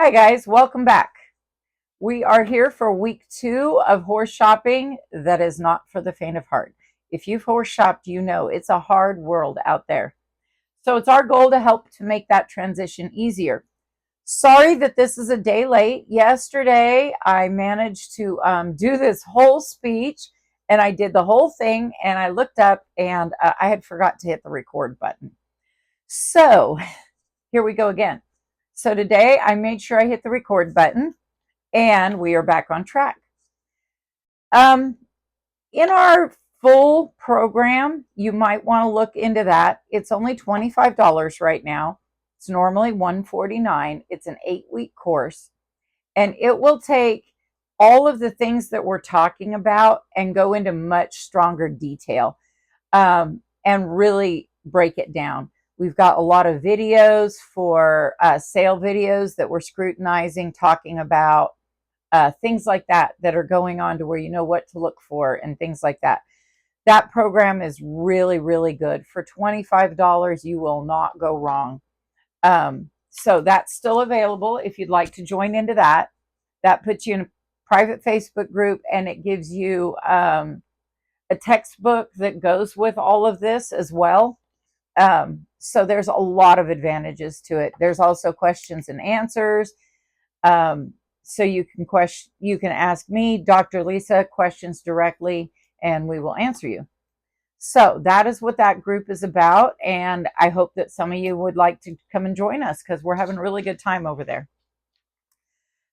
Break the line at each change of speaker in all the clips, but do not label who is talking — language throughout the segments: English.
Hi guys, welcome back. We are here for week 2 of horse shopping that is not for the faint of heart. If you've horse shopped, you know it's a hard world out there. So it's our goal to help to make that transition easier. Sorry that this is a day late. Yesterday, I managed to do this whole speech and I did the whole thing and I looked up and I had forgot to hit the record button. So here we go again. So today I made sure I hit the record button and we are back on track. Um, in our full program, you might want to look into that. It's only $25 right now. It's normally $149. It's an 8-week course, and it will take all of the things that we're talking about and go into much stronger detail and really break it down. We've got a lot of videos for sale videos that we're scrutinizing, talking about things like that are going on to where you know what to look for and things like that. That program is really, really good. For $25, you will not go wrong. So that's still available if you'd like to join into that. That puts you in a private Facebook group and it gives you a textbook that goes with all of this as well. So there's a lot of advantages to it. There's also questions and answers. So you can ask me, Dr. Lisa, questions directly, and we will answer you. So that is what that group is about, and I hope that some of you would like to come and join us because we're having a really good time over there.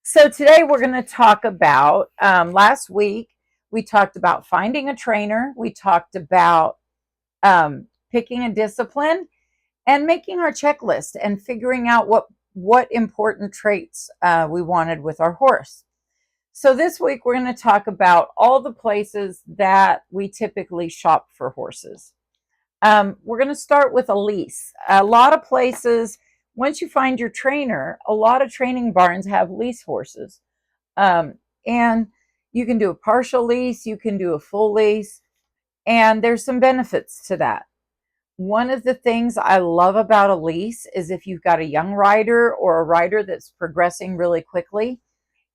So today we're going to talk about, last week we talked about finding a trainer, we talked about picking a discipline, and making our checklist and figuring out what important traits we wanted with our horse. So this week we're going to talk about all the places that we typically shop for horses. We're going to start with a lease. A lot of places, once you find your trainer, a lot of training barns have lease horses. And you can do a partial lease, you can do a full lease, and there's some benefits to that. One of the things I love about a lease is if you've got a young rider or a rider that's progressing really quickly,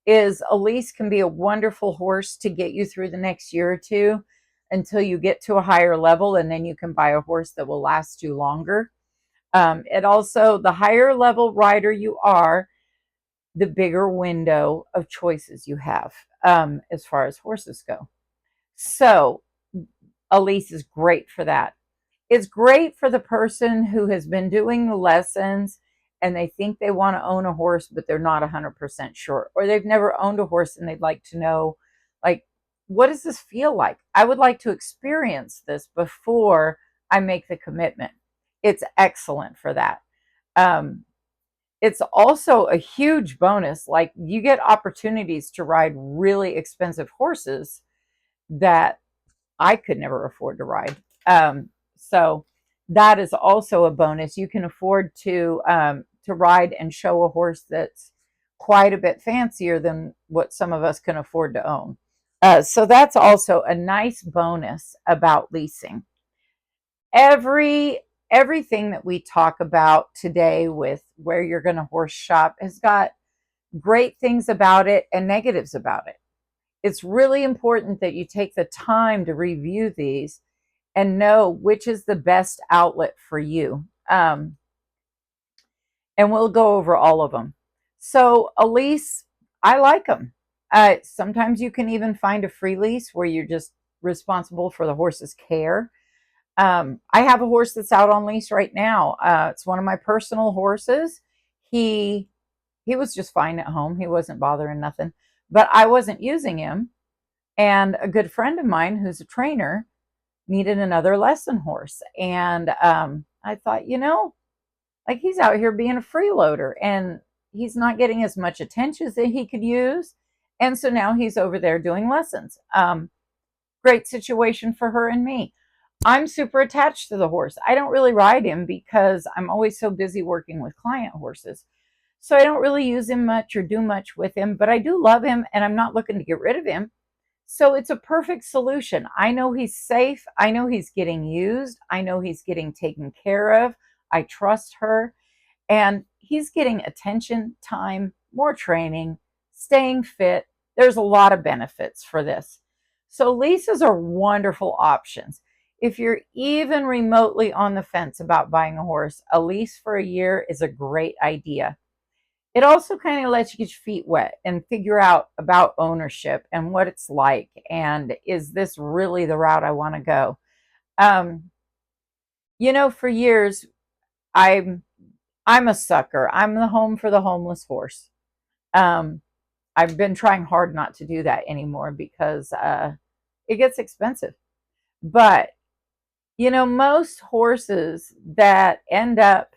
is a lease can be a wonderful horse to get you through the next year or two until you get to a higher level, and then you can buy a horse that will last you longer. It also, the higher level rider you are, the bigger window of choices you have as far as horses go. So a lease is great for that. It's great for the person who has been doing the lessons and they think they want to own a horse, but they're not 100% sure. Or they've never owned a horse and they'd like to know, like, what does this feel like? I would like to experience this before I make the commitment. It's excellent for that. It's also a huge bonus. Like, you get opportunities to ride really expensive horses that I could never afford to ride. So that is also a bonus. You can afford to ride and show a horse that's quite a bit fancier than what some of us can afford to own. So that's also a nice bonus about leasing. Everything that we talk about today with where you're going to horse shop has got great things about it and negatives about it. It's really important that you take the time to review these and know which is the best outlet for you. And we'll go over all of them. So a lease, I like them. Sometimes you can even find a free lease where you're just responsible for the horse's care. I have a horse that's out on lease right now. It's one of my personal horses. He was just fine at home. He wasn't bothering nothing, but I wasn't using him. And a good friend of mine who's a trainer needed another lesson horse. And I thought, like, he's out here being a freeloader and he's not getting as much attention that he could use. And so now he's over there doing lessons. Great situation for her and me. I'm super attached to the horse. I don't really ride him because I'm always so busy working with client horses. So I don't really use him much or do much with him, but I do love him and I'm not looking to get rid of him. So it's a perfect solution. I know he's safe. I know he's getting used. I know he's getting taken care of. I trust her. And he's getting attention, time, more training, staying fit. There's a lot of benefits for this. So leases are wonderful options. If you're even remotely on the fence about buying a horse, a lease for a year is a great idea. It also kind of lets you get your feet wet and figure out about ownership and what it's like, and is this really the route I want to go. Um, for years, I'm I'm a sucker. I'm the home for the homeless horse. Um, I've been trying hard not to do that anymore because it gets expensive. But most horses that end up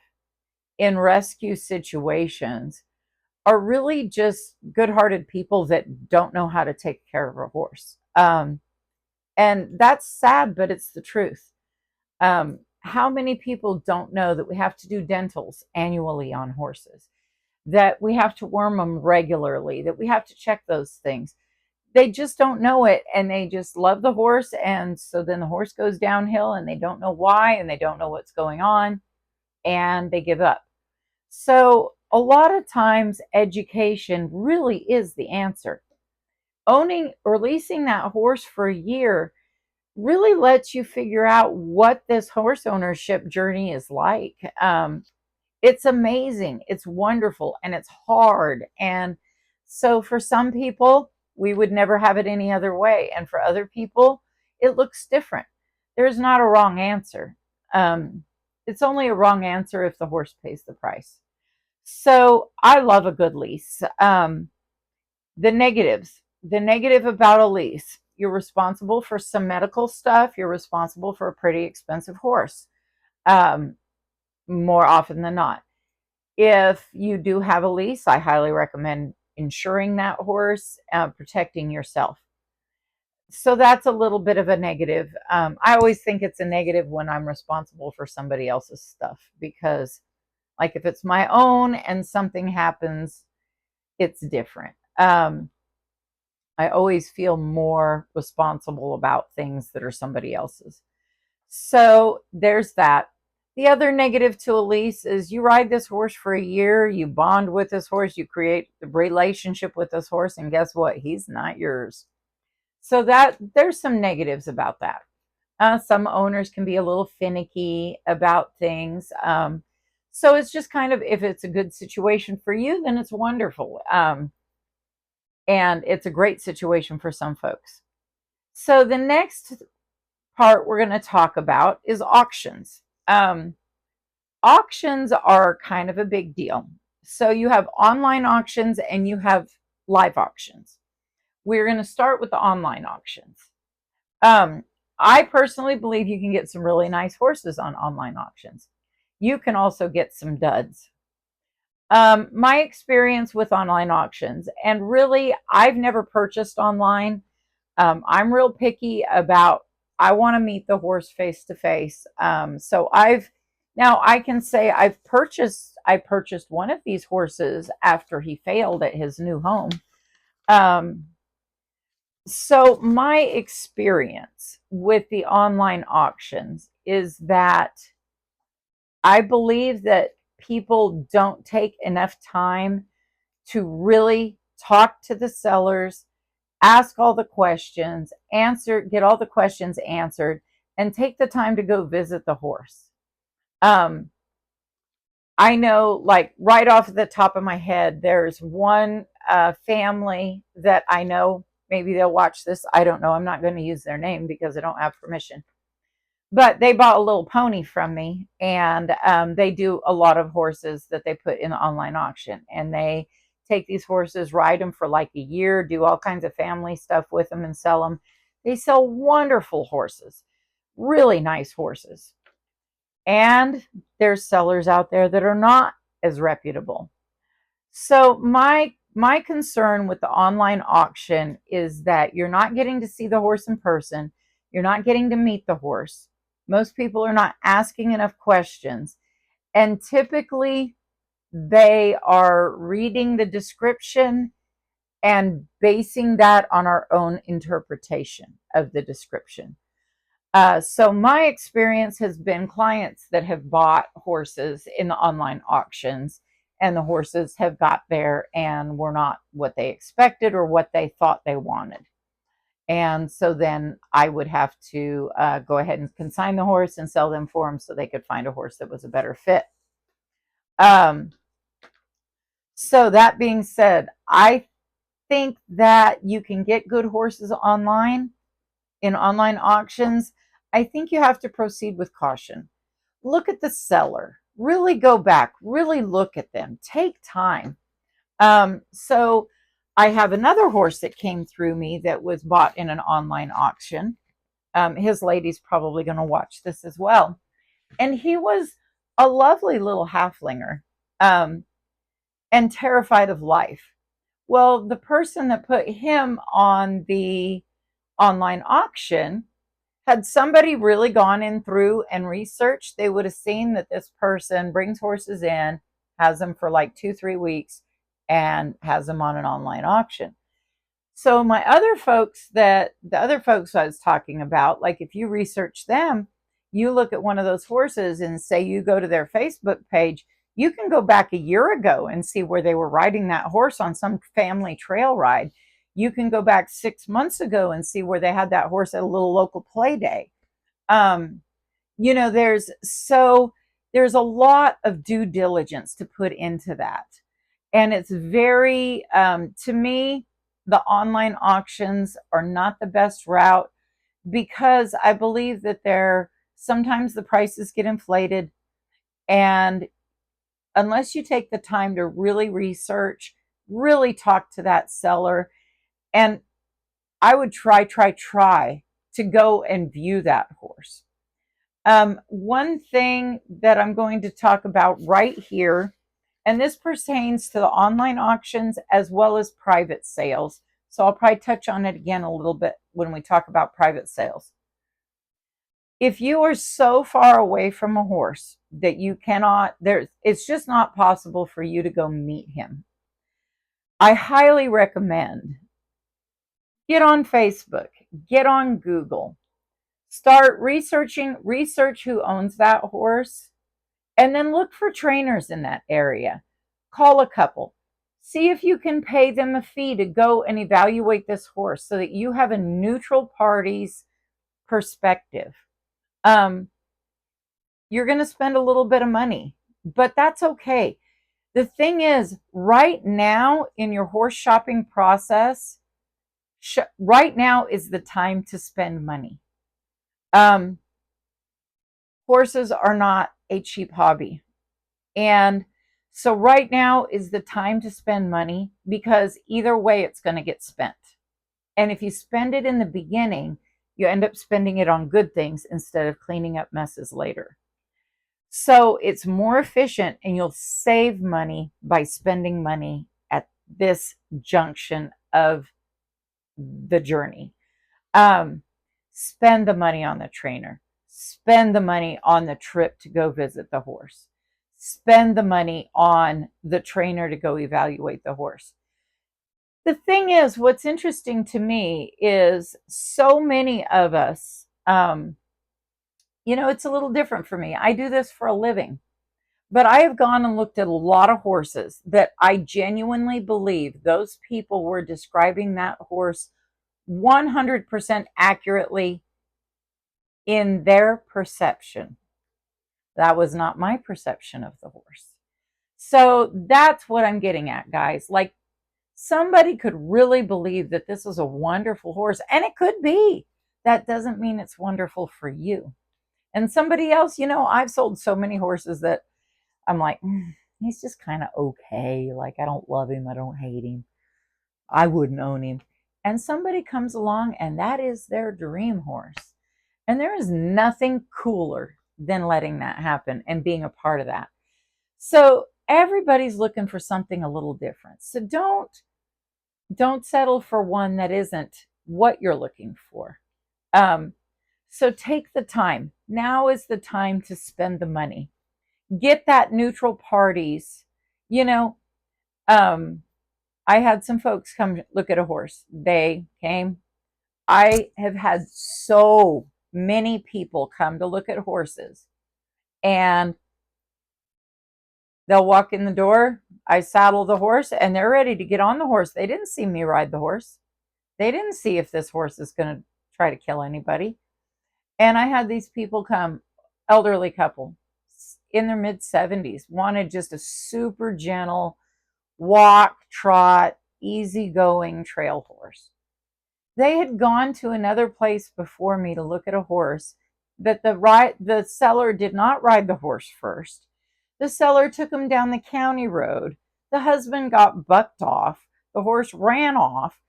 in rescue situations are really just good-hearted people that don't know how to take care of a horse. And that's sad, but it's the truth. How many people don't know that we have to do dentals annually on horses, that we have to worm them regularly, that we have to check those things? They just don't know it, and they just love the horse, and so then the horse goes downhill and they don't know why and they don't know what's going on, and they give up. So a lot of times education really is the answer. Owning or leasing that horse for a year really lets you figure out what this horse ownership journey is like. It's amazing, it's wonderful, and it's hard. And so for some people, we would never have it any other way. And for other people, it looks different. There's not a wrong answer. It's only a wrong answer if the horse pays the price. So I love a good lease. The negatives. The negative about a lease: you're responsible for some medical stuff. You're responsible for a pretty expensive horse, um, more often than not. If you do have a lease, I highly recommend insuring that horse, protecting yourself. So that's a little bit of a negative. I always think it's a negative when I'm responsible for somebody else's stuff, because, like, if it's my own and something happens, it's different. I always feel more responsible about things that are somebody else's. So there's that. The other negative to a lease is you ride this horse for a year, you bond with this horse, you create a relationship with this horse, and guess what? He's not yours. So that there's some negatives about that. Some owners can be a little finicky about things. So it's just kind of, if it's a good situation for you, then it's wonderful. And it's a great situation for some folks. So the next part we're going to talk about is auctions. Auctions are kind of a big deal. So you have online auctions and you have live auctions. We're going to start with the online auctions. I personally believe you can get some really nice horses on online auctions. You can also get some duds. My experience with online auctions, and really, I've never purchased online. I'm real picky about, I want to meet the horse face to face. So now I can say I purchased one of these horses after he failed at his new home. Um, so my experience with the online auctions is that I believe that people don't take enough time to really talk to the sellers, ask all the questions, get all the questions answered, and take the time to go visit the horse. Um, I know, like, right off the top of my head, there's one family that I know. Maybe they'll watch this. I don't know. I'm not going to use their name because I don't have permission. But they bought a little pony from me, and they do a lot of horses that they put in the online auction. And they take these horses, ride them for like a year, do all kinds of family stuff with them, and sell them. They sell wonderful horses, really nice horses. And there's sellers out there that are not as reputable. So my concern with the online auction is that you're not getting to see the horse in person. You're not getting to meet the horse. Most people are not asking enough questions. And typically, they are reading the description and basing that on our own interpretation of the description. So my experience has been clients that have bought horses in the online auctions, and the horses have got there and were not what they expected or what they thought they wanted. And so then I would have to go ahead and consign the horse and sell them for them so they could find a horse that was a better fit. Um, so that being said, I think that you can get good horses online in online auctions. I think you have to proceed with caution. Look at the seller. Really go back. Really look at them. Take time. So I have another horse that came through me that was bought in an online auction. His lady's probably going to watch this as well. And he was a lovely little halflinger, and terrified of life. Well, the person that put him on the online auction, had somebody really gone in through and researched, they would have seen that this person brings horses in, has them for like 2-3 weeks, and has them on an online auction. So the other folks I was talking about, like if you research them, you look at one of those horses and say you go to their Facebook page, you can go back a year ago and see where they were riding that horse on some family trail ride. You can go back 6 months ago and see where they had that horse at a little local play day. There's a lot of due diligence to put into that. And it's very, to me, the online auctions are not the best route, because I believe that sometimes the prices get inflated, and unless you take the time to really research, really talk to that seller, and I would try to go and view that horse. One thing that I'm going to talk about right here, and this pertains to the online auctions as well as private sales. So I'll probably touch on it again a little bit when we talk about private sales. If you are so far away from a horse that you cannot, it's just not possible for you to go meet him, I highly recommend get on Facebook, get on Google, start research who owns that horse, and then look for trainers in that area. Call a couple. See if you can pay them a fee to go and evaluate this horse so that you have a neutral party's perspective. You're going to spend a little bit of money, but that's okay. The thing is, right now in your horse shopping process, right now is the time to spend money. Horses are not a cheap hobby. And so right now is the time to spend money, because either way it's going to get spent. And if you spend it in the beginning, you end up spending it on good things instead of cleaning up messes later. So it's more efficient, and you'll save money by spending money at this junction of the journey. Spend the money on the trainer. Spend the money on the trip to go visit the horse. Spend the money on the trainer to go evaluate the horse. The thing is, what's interesting to me is so many of us, it's a little different for me. I do this for a living, but I have gone and looked at a lot of horses that I genuinely believe those people were describing that horse 100% accurately in their perception. That was not my perception of the horse. So that's what I'm getting at, guys. Like, somebody could really believe that this is a wonderful horse, and it could be. That doesn't mean it's wonderful for you. And somebody else, I've sold so many horses that I'm like, he's just kind of okay. Like, I don't love him. I don't hate him. I wouldn't own him. And somebody comes along and that is their dream horse. And there is nothing cooler than letting that happen and being a part of that. So everybody's looking for something a little different. So don't settle for one that isn't what you're looking for. So take the time. Now is the time to spend the money. Get that neutral parties. I had some folks come look at a horse. They came. I have had so many people come to look at horses, and they'll walk in the door. I saddle the horse and they're ready to get on the horse. They didn't see me ride the horse. They didn't see if this horse is going to try to kill anybody. And I had these people come, elderly couple in their mid 70s, wanted just a super gentle walk, trot, easygoing trail horse. They had gone to another place before me to look at a horse that the seller did not ride the horse first. The seller took him down the county road. The husband got bucked off. The horse ran off.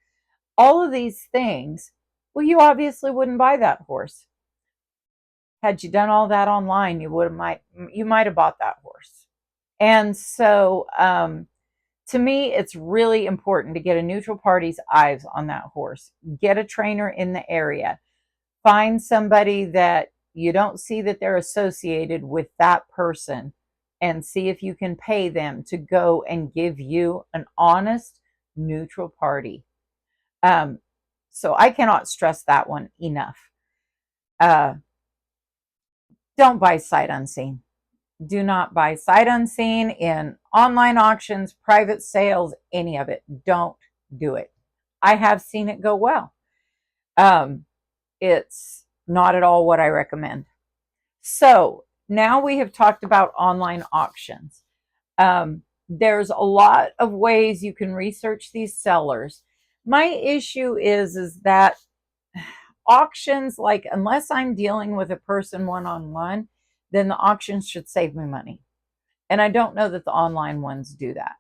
All of these things. Well, you obviously wouldn't buy that horse. Had you done all that online, you might have bought that horse. And so, to me, it's really important to get a neutral party's eyes on that horse. Get a trainer in the area. Find somebody that you don't see that they're associated with that person, and see if you can pay them to go and give you an honest, neutral party. So I cannot stress that one enough. Don't buy sight unseen. Do not buy sight unseen in online auctions, private sales, any of it. Don't do it. I have seen it go well. It's not at all what I recommend. So now we have talked about online auctions. There's a lot of ways you can research these sellers. My issue is that auctions, like, unless I'm dealing with a person one-on-one, then the auctions should save me money. And I don't know that the online ones do that.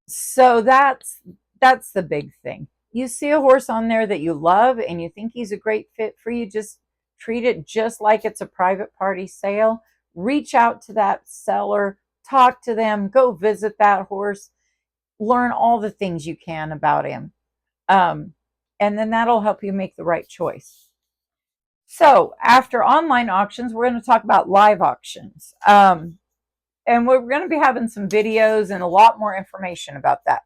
So that's the big thing. You see a horse on there that you love and you think he's a great fit for you, just treat it just like it's a private party sale. Reach out to that seller, talk to them, go visit that horse, learn all the things you can about him. And then that'll help you make the right choice. So after online auctions, we're going to talk about live auctions. And we're going to be having some videos and a lot more information about that.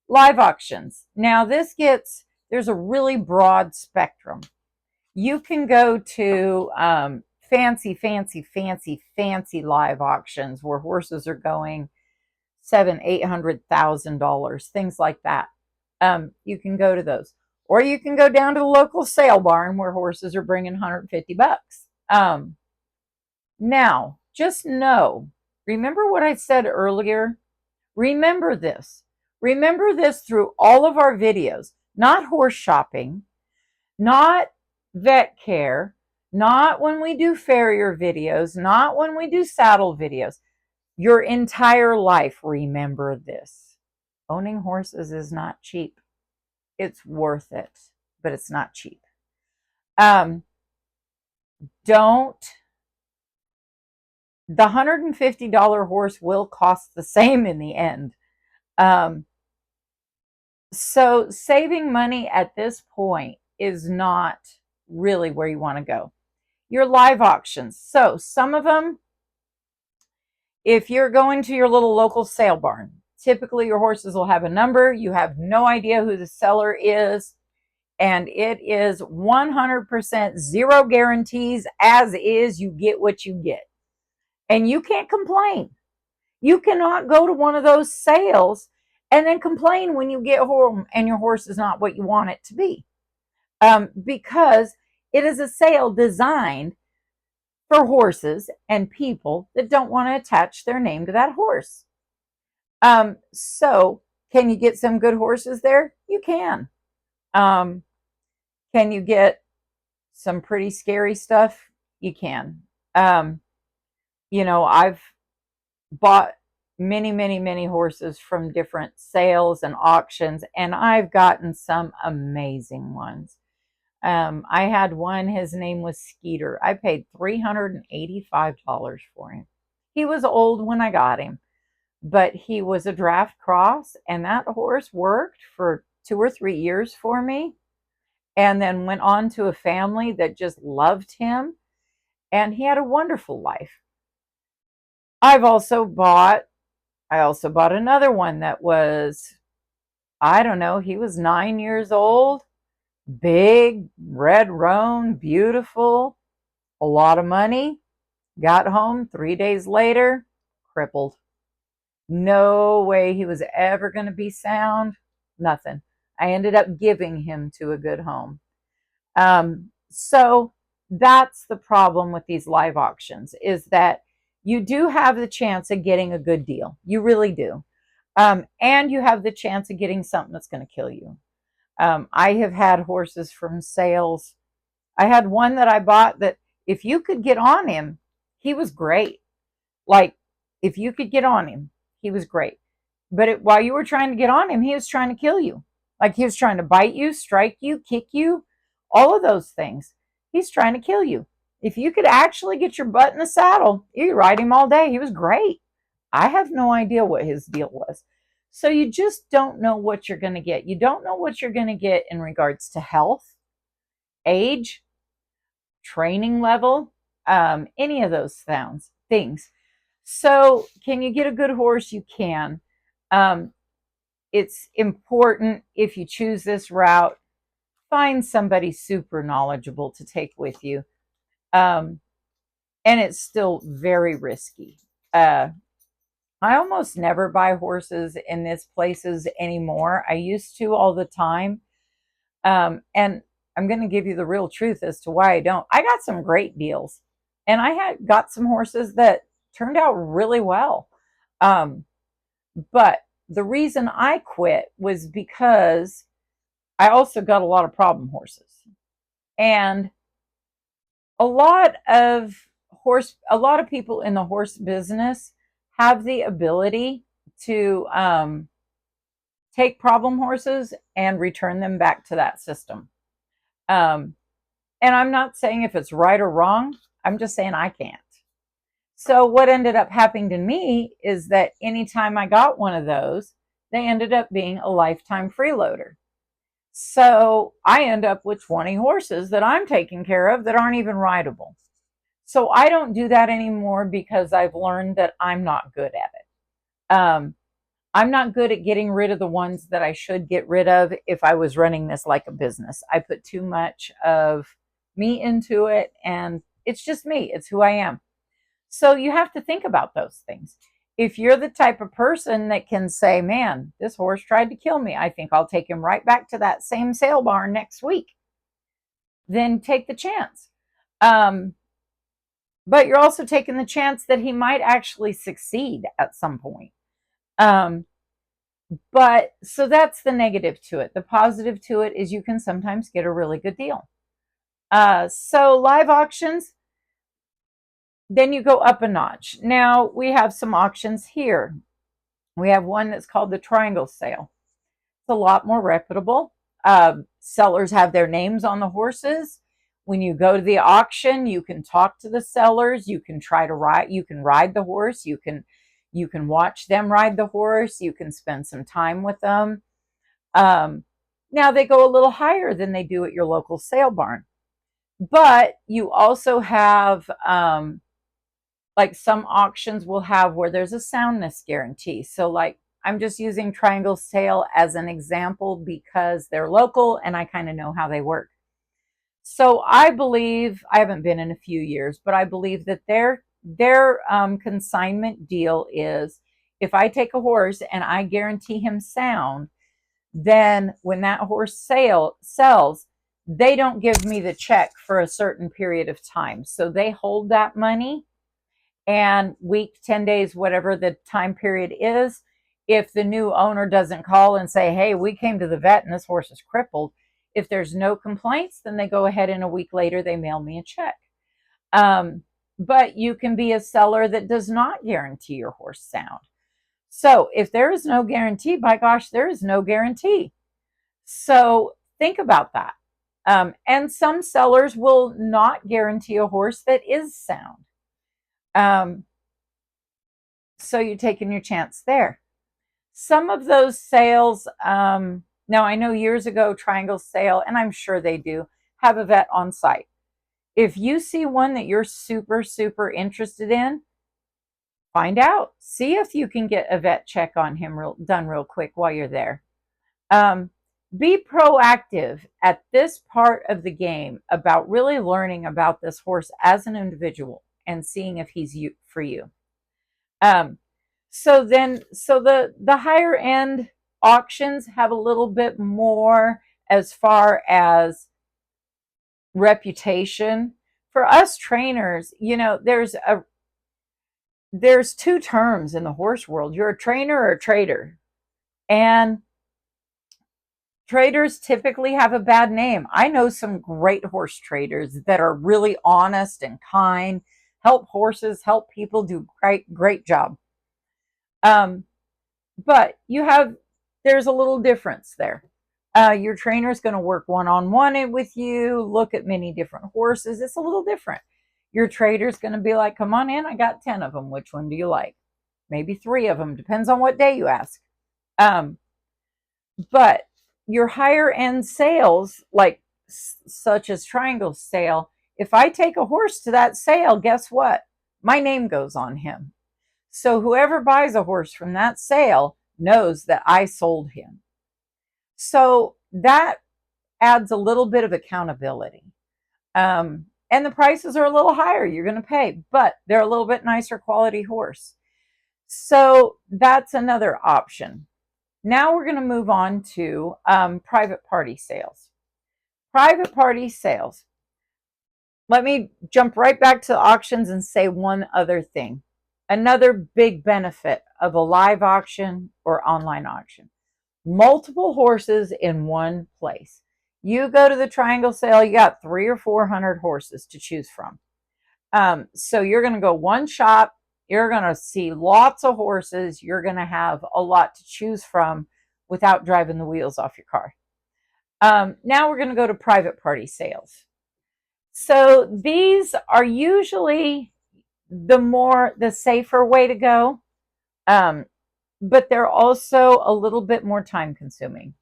Live auctions. Now there's a really broad spectrum. You can go to fancy live auctions where horses are going $700,000-$800,000, things like that. You can go to those. Or you can go down to the local sale barn where horses are bringing $150. Now, just know, remember what I said earlier? Remember this. Remember this through all of our videos. Not horse shopping, not vet care, not when we do farrier videos, not when we do saddle videos. Your entire life, remember this. Owning horses is not cheap. It's worth it, but it's not cheap. The $150 horse will cost the same in the end. So saving money at this point is not really where you want to go. Your live auctions. So some of them, if you're going to your little local sale barn, typically your horses will have a number. You have no idea who the seller is. And it is 100% zero guarantees. As is, you get what you get. And you can't complain. You cannot go to one of those sales and then complain when you get home and your horse is not what you want it to be. Because it is a sale designed for horses and people that don't want to attach their name to that horse. So can you get some good horses there? You can. Can you get some pretty scary stuff? You can. I've bought many horses from different sales and auctions, and I've gotten some amazing ones. I had one, his name was Skeeter. I paid $385 for him. He was old when I got him, but he was a draft cross, and that horse worked for 2 or 3 years for me, and then went on to a family that just loved him, and he had a wonderful life. I also bought another one that was, I don't know, he was 9 years old, big, red roan, beautiful, a lot of money. Got home 3 days later, crippled. No way he was ever going to be sound. Nothing. I ended up giving him to a good home. So that's the problem with these live auctions, is that you do have the chance of getting a good deal. You really do. And you have the chance of getting something that's going to kill you. I have had horses from sales. I had one that I bought that if you could get on him, he was great. Like, if you could get on him, he was great. But while you were trying to get on him, he was trying to kill you. Like, he was trying to bite you, strike you, kick you, all of those things. He's trying to kill you. If you could actually get your butt in the saddle, you ride him all day. He was great. I have no idea what his deal was. So you just don't know what you're going to get. You don't know what you're going to get in regards to health, age, training level, any of those things. So can you get a good horse? You can. It's important, if you choose this route, find somebody super knowledgeable to take with you. And it's still very risky. I almost never buy horses in these places anymore. I used to all the time. And I'm going to give you the real truth as to why I don't. I got some great deals, and I had got some horses that turned out really well. But the reason I quit was because I also got a lot of problem horses. And a lot of people in the horse business have the ability to take problem horses and return them back to that system. And I'm not saying if it's right or wrong, I'm just saying I can't. So what ended up happening to me is that anytime I got one of those, they ended up being a lifetime freeloader. So I end up with 20 horses that I'm taking care of that aren't even rideable. So I don't do that anymore because I've learned that I'm not good at it. I'm not good at getting rid of the ones that I should get rid of if I was running this like a business. I put too much of me into it, and it's just me. It's who I am. So you have to think about those things. If you're the type of person that can say, man, this horse tried to kill me, I think I'll take him right back to that same sale barn next week, then take the chance. But you're also taking the chance that he might actually succeed at some point. But so that's the negative to it. The positive to it is you can sometimes get a really good deal. So live auctions, then you go up a notch. Now we have some auctions here. We have one that's called the Triangle Sale. It's a lot more reputable. Sellers have their names on the horses. When you go to the auction, you can talk to the sellers. You can try to ride. You can ride the horse. You can watch them ride the horse. You can spend some time with them. Now they go a little higher than they do at your local sale barn, but you also have like some auctions will have where there's a soundness guarantee. So like I'm just using Triangle Sale as an example because they're local and I kind of know how they work. So I believe, I haven't been in a few years, but I believe that their consignment deal is, if I take a horse and I guarantee him sound, then when that horse sells, they don't give me the check for a certain period of time. So they hold that money, and week, 10 days, whatever the time period is, if the new owner doesn't call and say, hey, we came to the vet and this horse is crippled, if there's no complaints, then they go ahead and a week later they mail me a check. But you can be a seller that does not guarantee your horse sound. So if there is no guarantee, by gosh, there is no guarantee. So think about that. And some sellers will not guarantee a horse that is sound. So you're taking your chance there. Some of those sales, now I know years ago Triangle Sale, and I'm sure they do, have a vet on site. If you see one that you're super, super interested in, find out. See if you can get a vet check on him done real quick while you're there. Be proactive at this part of the game about really learning about this horse as an individual and seeing if he's for you. So the higher end auctions have a little bit more as far as reputation. For us trainers, there's two terms in the horse world. You're a trainer or a trader. And traders typically have a bad name. I know some great horse traders that are really honest and kind, help horses, help people, do great job. But there's a little difference there. Your trainer is going to work one-on-one with you, look at many different horses. It's a little different. Your trader is going to be like, come on in, I got 10 of them. Which one do you like? Maybe 3 of them. Depends on what day you ask. But your higher end sales, like such as Triangle Sale, if I take a horse to that sale, guess what? My name goes on him. So whoever buys a horse from that sale knows that I sold him. So that adds a little bit of accountability. And the prices are a little higher you're going to pay, but they're a little bit nicer quality horse. So that's another option. Now we're going to move on to private party sales. Private party sales. Let me jump right back to auctions and say one other thing. Another big benefit of a live auction or online auction. Multiple horses in one place. You go to the Triangle Sale, you got 300 or 400 horses to choose from. So you're going to go one shop, you're going to see lots of horses, you're going to have a lot to choose from without driving the wheels off your car. Now we're going to go to private party sales. So these are usually the safer way to go, but they're also a little bit more time consuming.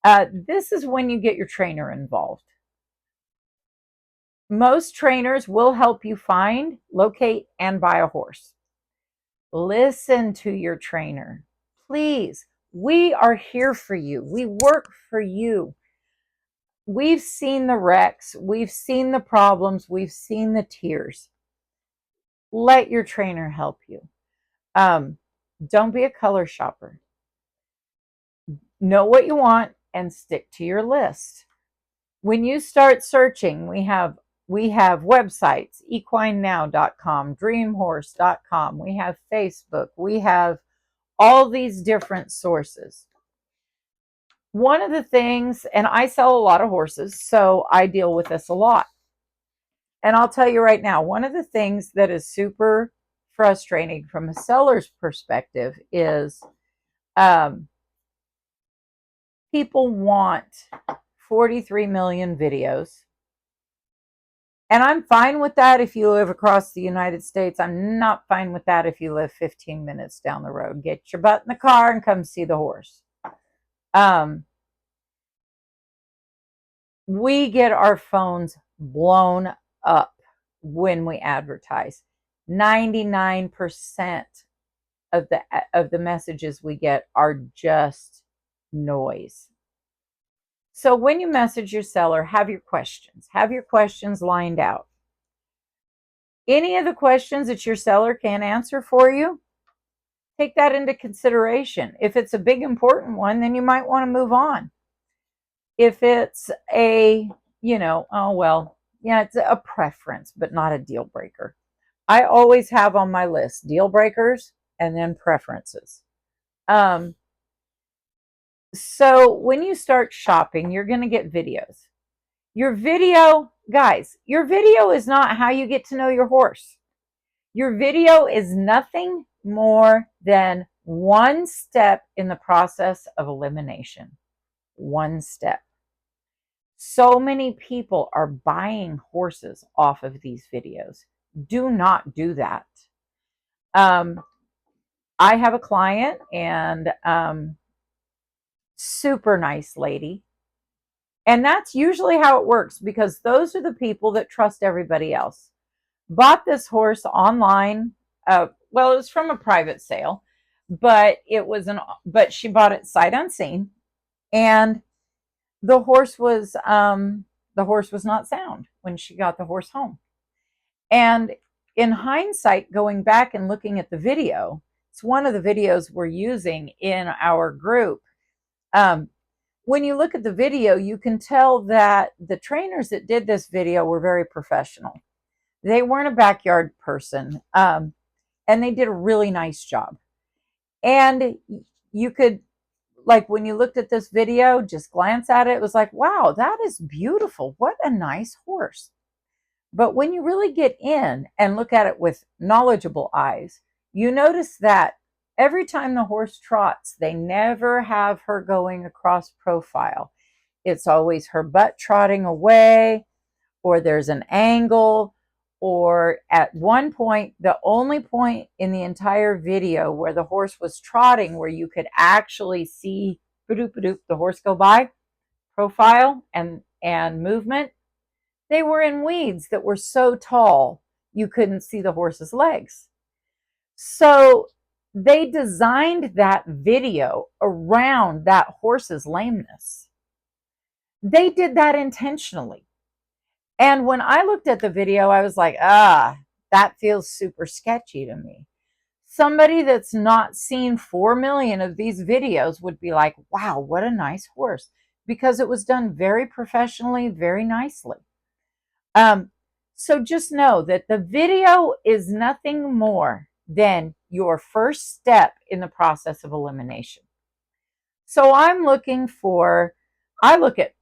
This is when you get your trainer involved. Most trainers will help you find, locate, and buy a horse. Listen to your trainer. Please, we are here for you. We work for you. We've seen the wrecks. We've seen the problems. We've seen the tears. Let your trainer help you. Don't be a color shopper. Know what you want and stick to your list. When you start searching, we have websites, equinenow.com, dreamhorse.com. We have Facebook. We have all these different sources. One of the things, and I sell a lot of horses, so I deal with this a lot. And I'll tell you right now, one of the things that is super frustrating from a seller's perspective is people want 43 million videos. And I'm fine with that if you live across the United States. I'm not fine with that if you live 15 minutes down the road. Get your butt in the car and come see the horse. We get our phones blown up when we advertise. 99% of the messages we get are just noise. So when you message your seller, have your questions lined out. Any of the questions that your seller can't answer for you, take that into consideration. If it's a big important one, then you might want to move on. If it's it's a preference, but not a deal breaker. I always have on my list deal breakers and then preferences. So when you start shopping, you're going to get videos. Your video is not how you get to know your horse. Your video is nothing more than one step in the process of elimination. One step. So many people are buying horses off of these videos. Do not do that. I have a client, and super nice lady. And that's usually how it works, because those are the people that trust everybody else. Bought this horse online. It was from a private sale, but she bought it sight unseen, and the horse was not sound when she got the horse home. And in hindsight, going back and looking at the video, It's one of the videos we're using in our group. When you look at the video, you can tell that the trainers that did this video were very professional. They weren't a backyard person, and they did a really nice job. And you could, like, when you looked at this video, just glance at it, it was like, wow, that is beautiful. What a nice horse. But when you really get in and look at it with knowledgeable eyes, you notice that every time the horse trots, they never have her going across profile. It's always her butt trotting away, or there's an angle, or at one point, the only point in the entire video where the horse was trotting, where you could actually see the horse go by, profile and movement, they were in weeds that were so tall you couldn't see the horse's legs. So they designed that video around that horse's lameness. They did that intentionally. And when I looked at the video, I was like, that feels super sketchy to me. Somebody that's not seen 4 million of these videos would be like, wow, what a nice horse, because it was done very professionally, very nicely. So just know that the video is nothing more than your first step in the process of elimination. So I'm looking for, I look at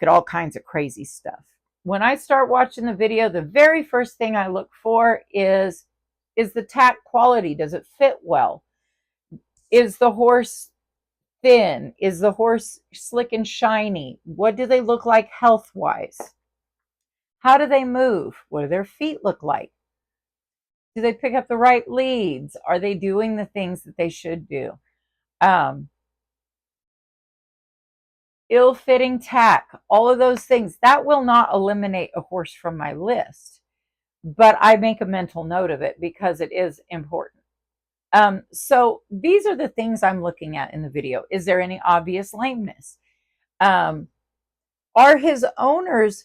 all kinds of crazy stuff. When I start watching the video, the very first thing I look for is the tack quality? Does it fit well? Is the horse thin? Is the horse slick and shiny? What do they look like health-wise? How do they move? What do their feet look like? Do they pick up the right leads? Are they doing the things that they should do? Ill-fitting tack, all of those things. That will not eliminate a horse from my list, but I make a mental note of it because it is important. So these are the things I'm looking at in the video. Is there any obvious lameness? Are his owners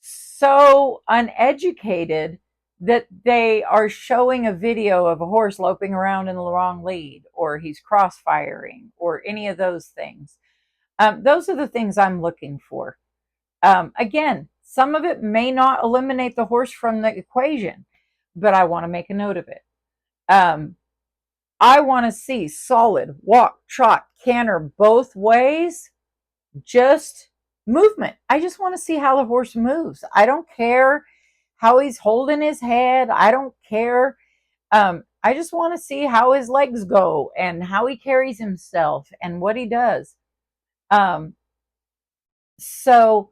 so uneducated that they are showing a video of a horse loping around in the wrong lead, or he's crossfiring, or any of those things? Those are the things I'm looking for. Again, some of it may not eliminate the horse from the equation, but I want to make a note of it. I want to see solid walk, trot, canter, both ways, just movement. I just want to see how the horse moves. I don't care how he's holding his head. I don't care. I just want to see how his legs go and how he carries himself and what he does. So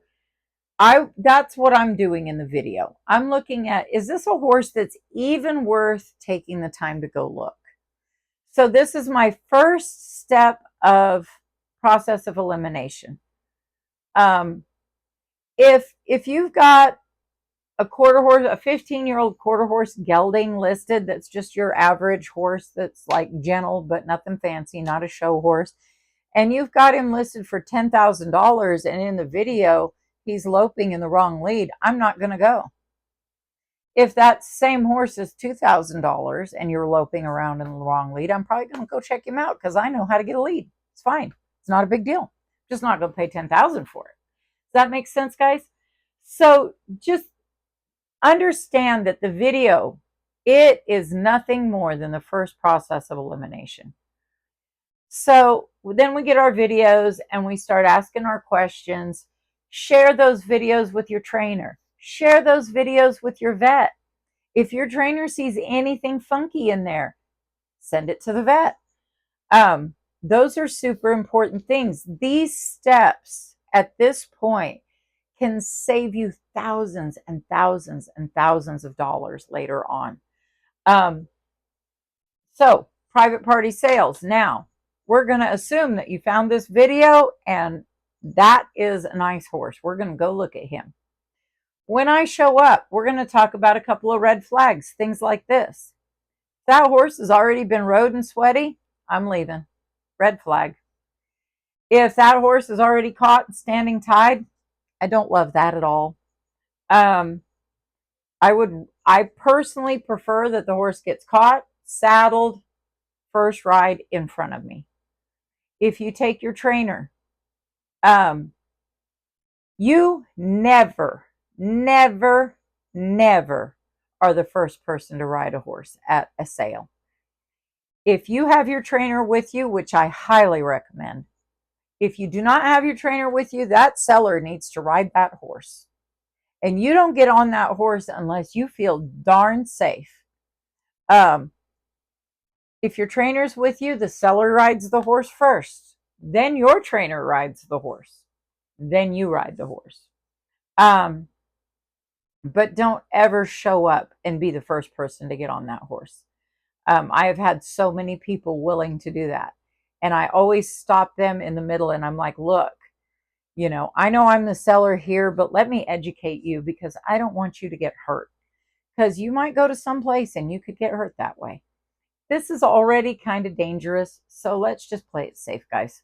that's what I'm doing in the video. I'm looking at, is this a horse that's even worth taking the time to go look? So this is my first step of process of elimination. If you've got a quarter horse, a 15-year-old quarter horse gelding listed, that's just your average horse that's like gentle but nothing fancy, not a show horse, and you've got him listed for $10,000, and in the video he's loping in the wrong lead, I'm not going to go. If that same horse is $2,000 and you're loping around in the wrong lead, I'm probably going to go check him out because I know how to get a lead. It's fine. It's not a big deal. Just not going to pay $10,000 for it. Does that make sense, guys? So just understand that the video, it is nothing more than the first process of elimination. So then we get our videos and we start asking our questions. Share those videos with your trainer. Share those videos with your vet. If your trainer sees anything funky in there, send it to the vet. Those are super important things. These steps at this point can save you thousands and thousands and thousands of dollars later on. So private party sales. Now, we're going to assume that you found this video and that is a nice horse. We're going to go look at him. When I show up, we're going to talk about a couple of red flags, things like this. If that horse has already been rode and sweaty, I'm leaving. Red flag. If that horse is already caught and standing tied, I don't love that at all. I personally prefer that the horse gets caught, saddled, first ride in front of me. If you take your trainer, um, you never, never are the first person to ride a horse at a sale. If you have your trainer with you, which I highly recommend, if you do not have your trainer with you, that seller needs to ride that horse. And you don't get on that horse unless you feel darn safe. Um, if your trainer's with you, the seller rides the horse first. Then your trainer rides the horse. Then you ride the horse. But don't ever show up and be the first person to get on that horse. I have had so many people willing to do that. And I always stop them in the middle and I'm like, look, I know I'm the seller here, but let me educate you because I don't want you to get hurt. Because you might go to some place and you could get hurt that way. This is already kind of dangerous. So let's just play it safe, guys.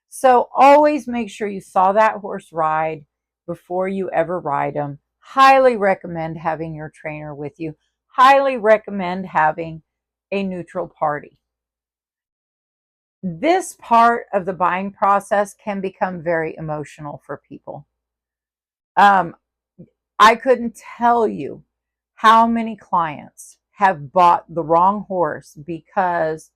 So always make sure you saw that horse ride before you ever ride them. Highly recommend having your trainer with you. Highly recommend having a neutral party. This part of the buying process can become very emotional for people. I couldn't tell you how many clients have bought the wrong horse because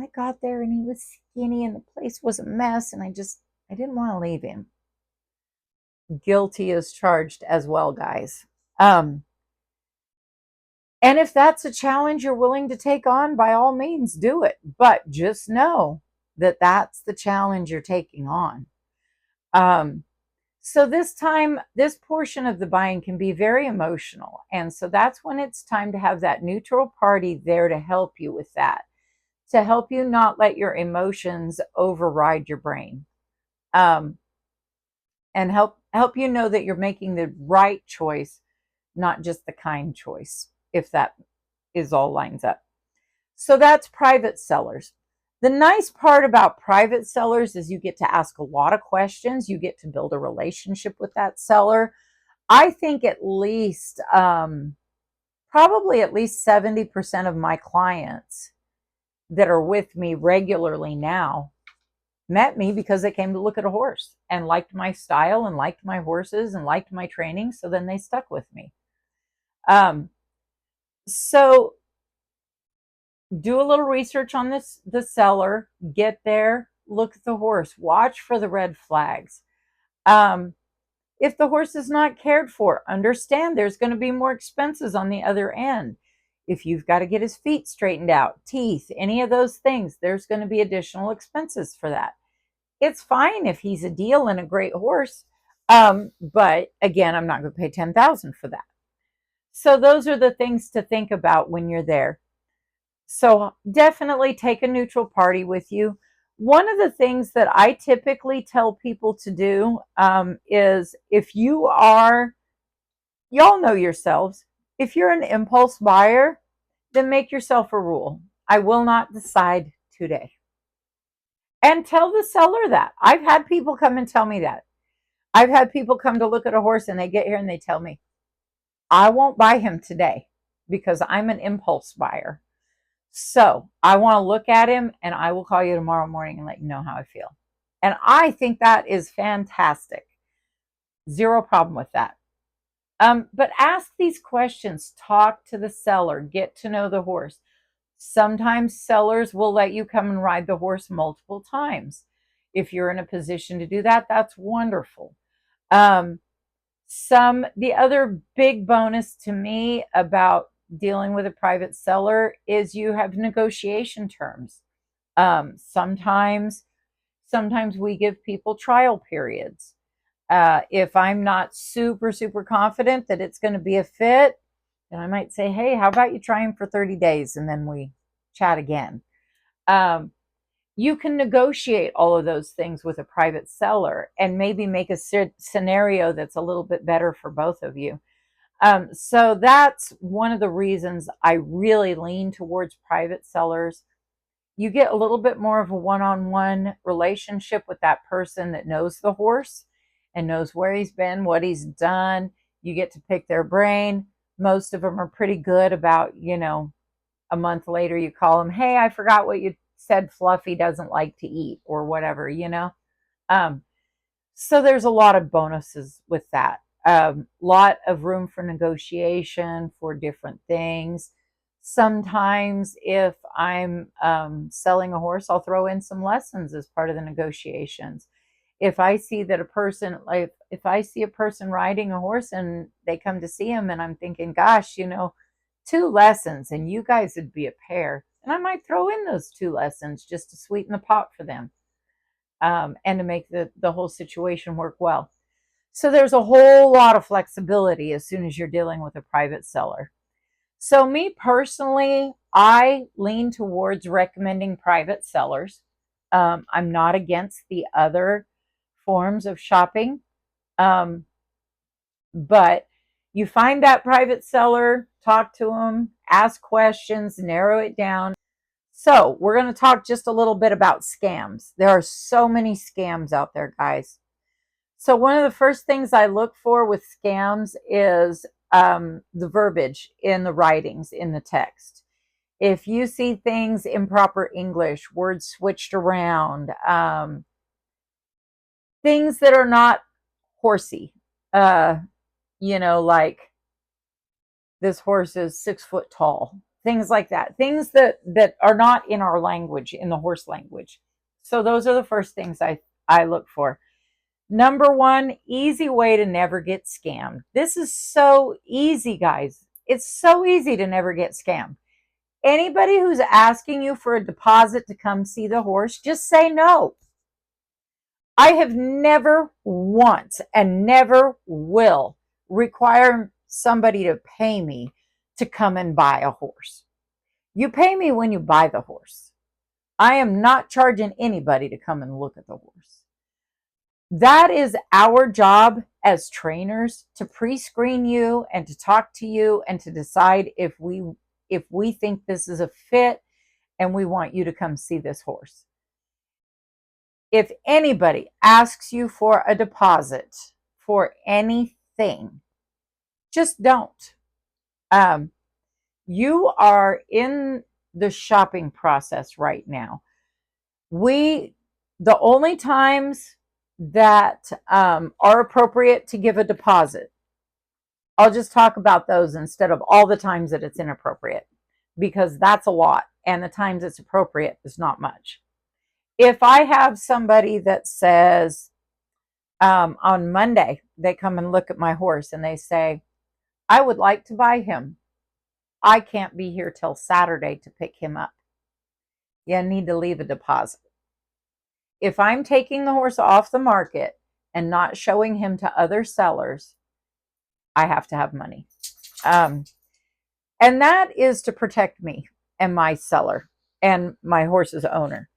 I got there and he was skinny and the place was a mess and I didn't want to leave him. Guilty as charged as well, guys. And if that's a challenge you're willing to take on, by all means, do it. But just know that that's the challenge you're taking on. So this portion of the buying can be very emotional. And so that's when it's time to have that neutral party there to help you with that, to help you not let your emotions override your brain. And help you know that you're making the right choice, not just the kind choice, if that is all lines up. So that's private sellers. The nice part about private sellers is you get to ask a lot of questions. You get to build a relationship with that seller. I think at least, probably at least 70% of my clients that are with me regularly now met me because they came to look at a horse and liked my style and liked my horses and liked my training. So then they stuck with me. So do a little research on the seller, get there, look at the horse, watch for the red flags. If the horse is not cared for, understand there's going to be more expenses on the other end. If you've got to get his feet straightened out, teeth, any of those things, there's going to be additional expenses for that. It's fine if he's a deal and a great horse. But again, I'm not going to pay $10,000 for that. So those are the things to think about when you're there. So definitely take a neutral party with you. One of the things that I typically tell people to do is if you are, y'all know yourselves, if you're an impulse buyer, then make yourself a rule. I will not decide today. And tell the seller that. I've had people come and tell me that. I've had people come to look at a horse and they get here and they tell me, I won't buy him today because I'm an impulse buyer. So I want to look at him and I will call you tomorrow morning and let you know how I feel. And I think that is fantastic. Zero problem with that. But ask these questions, talk to the seller, get to know the horse. Sometimes sellers will let you come and ride the horse multiple times. If you're in a position to do that, that's wonderful. The other big bonus to me about dealing with a private seller is you have negotiation terms. Sometimes we give people trial periods. If I'm not super confident that it's going to be a fit, then I might say, hey, how about you try him for 30 days and then we chat again. You can negotiate all of those things with a private seller and maybe make a scenario that's a little bit better for both of you. So that's one of the reasons I really lean towards private sellers. You get a little bit more of a one-on-one relationship with that person that knows the horse and knows where he's been, what he's done. You get to pick their brain. Most of them are pretty good about, a month later you call them, hey, I forgot what you said Fluffy doesn't like to eat or whatever, you know. Um, so there's a lot of bonuses with that. Lot of room for negotiation for different things. Sometimes if I'm selling a horse, I'll throw in some lessons as part of the negotiations. If I see that a person, like if I see a person riding a horse and they come to see him and I'm thinking, gosh, you know, 2 lessons and you guys would be a pair. And I might throw in those 2 lessons just to sweeten the pot for them, and to make the whole situation work well. So there's a whole lot of flexibility as soon as you're dealing with a private seller. So me personally, I lean towards recommending private sellers. I'm not against the other forms of shopping, um, but you find that private seller, talk to them, ask questions, narrow it down. So we're going to talk just a little bit about scams. There are so many scams out there, guys. So one of the first things I look for with scams is the verbiage in the writings in the text. If you see things improper English, words switched around, things that are not horsey, you know, like this horse is 6 foot tall, things like that, things that are not in our language, in the horse language. So those are the first things I look for. Number one, easy way to never get scammed. This is so easy, guys. It's so easy to never get scammed. Anybody who's asking you for a deposit to come see the horse, just say no. I have never once and never will require somebody to pay me to come and buy a horse. You pay me when you buy the horse. I am not charging anybody to come and look at the horse. That is our job as trainers, to pre-screen you and to talk to you and to decide if we think this is a fit and we want you to come see this horse. If anybody asks you for a deposit for anything, just don't. You are in the shopping process right now. The only times that are appropriate to give a deposit, I'll just talk about those instead of all the times that it's inappropriate, because that's a lot, and the times it's appropriate is not much. If I have somebody that says, on Monday, they come and look at my horse and they say, I would like to buy him. I can't be here till Saturday to pick him up. You need to leave a deposit. If I'm taking the horse off the market and not showing him to other sellers, I have to have money. And that is to protect me and my seller and my horse's owner.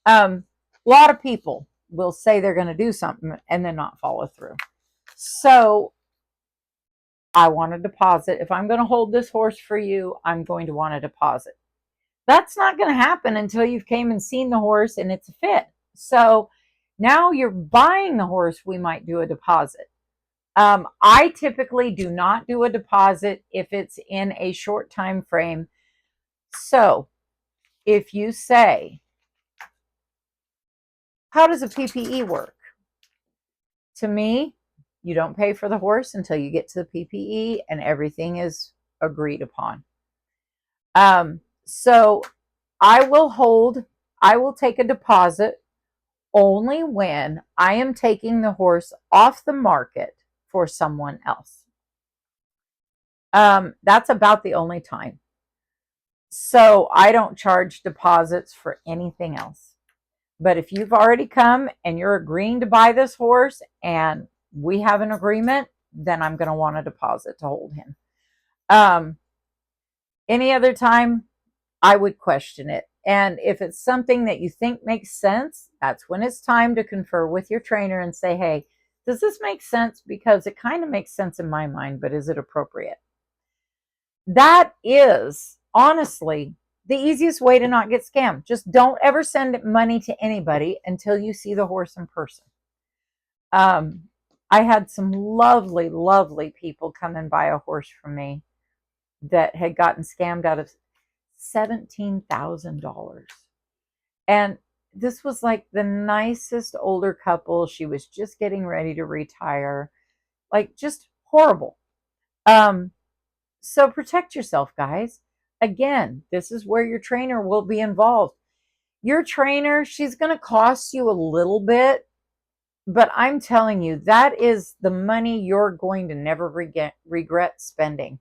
A lot of people will say they're going to do something and then not follow through. So I want a deposit. If I'm going to hold this horse for you, I'm going to want a deposit. That's not going to happen until you've came and seen the horse and it's a fit. So now you're buying the horse, we might do a deposit. I typically do not do a deposit if it's in a short time frame. So if you say, how does a PPE work? To me, you don't pay for the horse until you get to the PPE and everything is agreed upon. So I will take a deposit only when I am taking the horse off the market for someone else. That's about the only time. So I don't charge deposits for anything else. But if you've already come and you're agreeing to buy this horse and we have an agreement, then I'm going to want a deposit to hold him. Any other time, I would question it. And if it's something that you think makes sense, that's when it's time to confer with your trainer and say, hey, does this make sense? Because it kind of makes sense in my mind, but is it appropriate? That is honestly the easiest way to not get scammed. Just don't ever send money to anybody until you see the horse in person. I had some lovely, lovely people come and buy a horse from me that had gotten scammed out of $17,000. And this was like the nicest older couple. She was just getting ready to retire. Like, just horrible. Um, so protect yourself, guys. Again, this is where your trainer will be involved. Your trainer, she's going to cost you a little bit, but I'm telling you, that is the money you're going to never regret spending.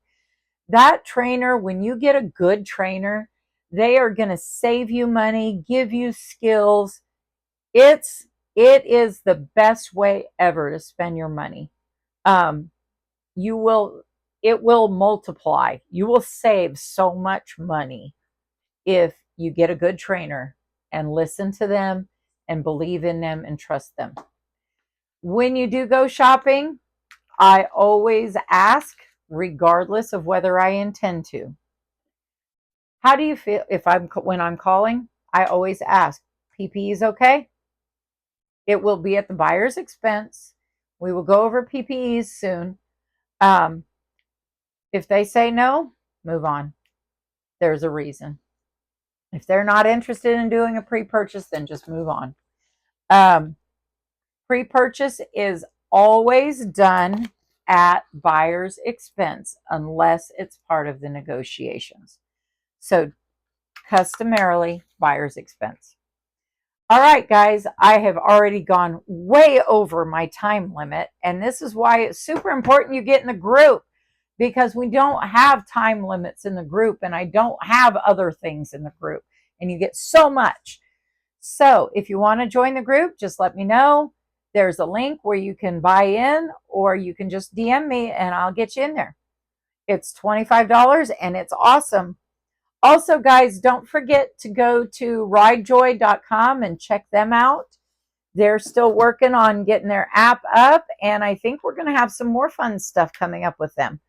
That trainer, when you get a good trainer, they are going to save you money, give you skills. It is the best way ever to spend your money. Um, you will it will multiply. You will save so much money if you get a good trainer and listen to them and believe in them and trust them. When you do go shopping, I always ask, regardless of whether I intend to, how do you feel when I'm calling? I always ask, PPE is okay? It will be at the buyer's expense. We will go over PPEs soon. If they say no, move on. There's a reason. If they're not interested in doing a pre-purchase, then just move on. Pre-purchase is always done at buyer's expense unless it's part of the negotiations. So customarily, buyer's expense. All right, guys, I have already gone way over my time limit, and this is why it's super important you get in the group, because we don't have time limits in the group, and I don't have other things in the group, and you get so much. So if you want to join the group, just let me know. There's a link where you can buy in, or you can just DM me and I'll get you in there. It's $25 and it's awesome. Also, guys, don't forget to go to ridejoy.com and check them out. They're still working on getting their app up, and I think we're going to have some more fun stuff coming up with them.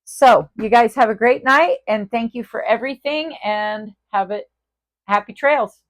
So you guys have a great night, and thank you for everything, and have it. Happy trails.